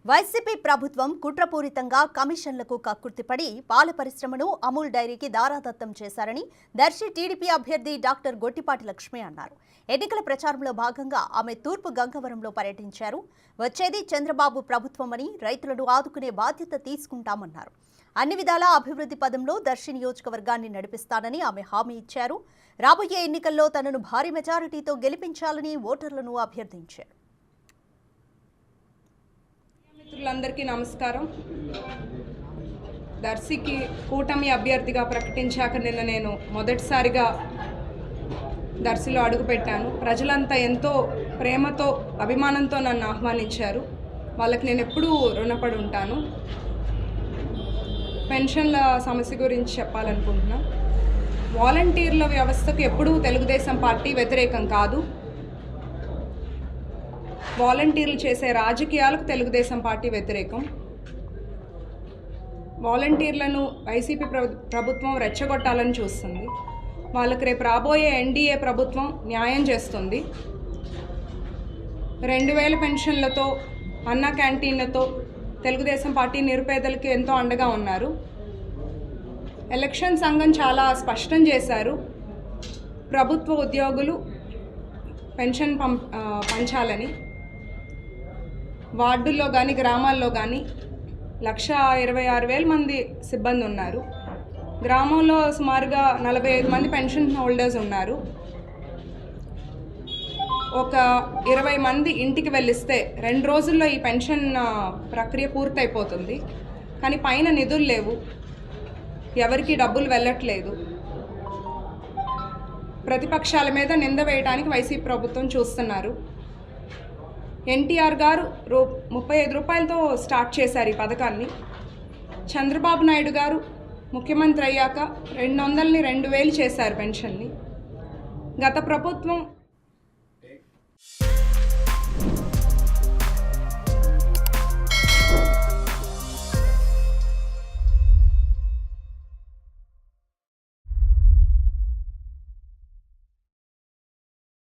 YCP ప్రభుత్వం కుట్రపూరితంగా కమిషన్లకు కక్కుర్తిపడి పాల పరిశ్రమను అమూల్ డైరీకి దారాదత్తం చేశారని దర్శి టీడీపీ అభ్యర్థి డాక్టర్ గొట్టిపాటి లక్ష్మి అన్నారు. ఎన్నికల ప్రచారంలో భాగంగా ఆమె తూర్పు గంగవరంలో పర్యటించారు. వచ్చేది చంద్రబాబు ప్రభుత్వమని, రైతులను ఆదుకునే బాధ్యత తీసుకుంటామన్నారు. అన్ని విధాలా అభివృద్ధి పదంలో దర్శి నియోజకవర్గాన్ని నడిపిస్తానని ఆమె హామీ ఇచ్చారు. రాబోయే ఎన్నికల్లో తనను భారీ మెజారిటీతో గెలిపించాలని ఓటర్లను అభ్యర్థించారు. మిత్రులందరికీ నమస్కారం. దర్శికి కూటమి అభ్యర్థిగా ప్రకటించాక నిన్న నేను మొదటిసారిగా దర్శిలో అడుగుపెట్టాను. ప్రజలంతా ఎంతో ప్రేమతో, అభిమానంతో నన్ను ఆహ్వానించారు. వాళ్ళకి నేను ఎప్పుడూ రుణపడి ఉంటాను. పెన్షన్ల సమస్య గురించి చెప్పాలనుకుంటున్నా. వాలంటీర్ల వ్యవస్థకు ఎప్పుడూ తెలుగుదేశం పార్టీ వ్యతిరేకం కాదు. వాలంటీర్లు చేసే రాజకీయాలకు తెలుగుదేశం పార్టీ వ్యతిరేకం. వాలంటీర్లను వైసీపీ ప్రభుత్వం రెచ్చగొట్టాలని చూస్తుంది. వాళ్ళకి రేపు రాబోయే ఎన్డీఏ ప్రభుత్వం న్యాయం చేస్తుంది. 2000 పెన్షన్లతో, అన్నా క్యాంటీన్లతో తెలుగుదేశం పార్టీ నిరుపేదలకు ఎంతో అండగా ఉన్నారు. ఎలక్షన్ సంఘం చాలా స్పష్టం చేశారు. ప్రభుత్వ ఉద్యోగులు పెన్షన్ పంచాలని. వార్డుల్లో కానీ, గ్రామాల్లో కానీ 126,000 మంది సిబ్బంది ఉన్నారు. గ్రామంలో సుమారుగా 45 మంది పెన్షన్ హోల్డర్స్ ఉన్నారు. ఒక 20 మంది ఇంటికి వెళ్ళిస్తే 2 రోజుల్లో ఈ పెన్షన్ ప్రక్రియ పూర్తయిపోతుంది. కానీ పైన నిధులు లేవు, ఎవరికి డబ్బులు వెళ్ళట్లేదు. ప్రతిపక్షాల మీద నింద వేయడానికి వైసీపీ ప్రభుత్వం చూస్తున్నారు. ఎన్టీఆర్ గారు 35 రూపాయలతో స్టార్ట్ చేశారు ఈ పథకాన్ని. చంద్రబాబు నాయుడు గారు ముఖ్యమంత్రి అయ్యాక 200ని 2000 చేశారు పెన్షన్ని. గత ప్రభుత్వం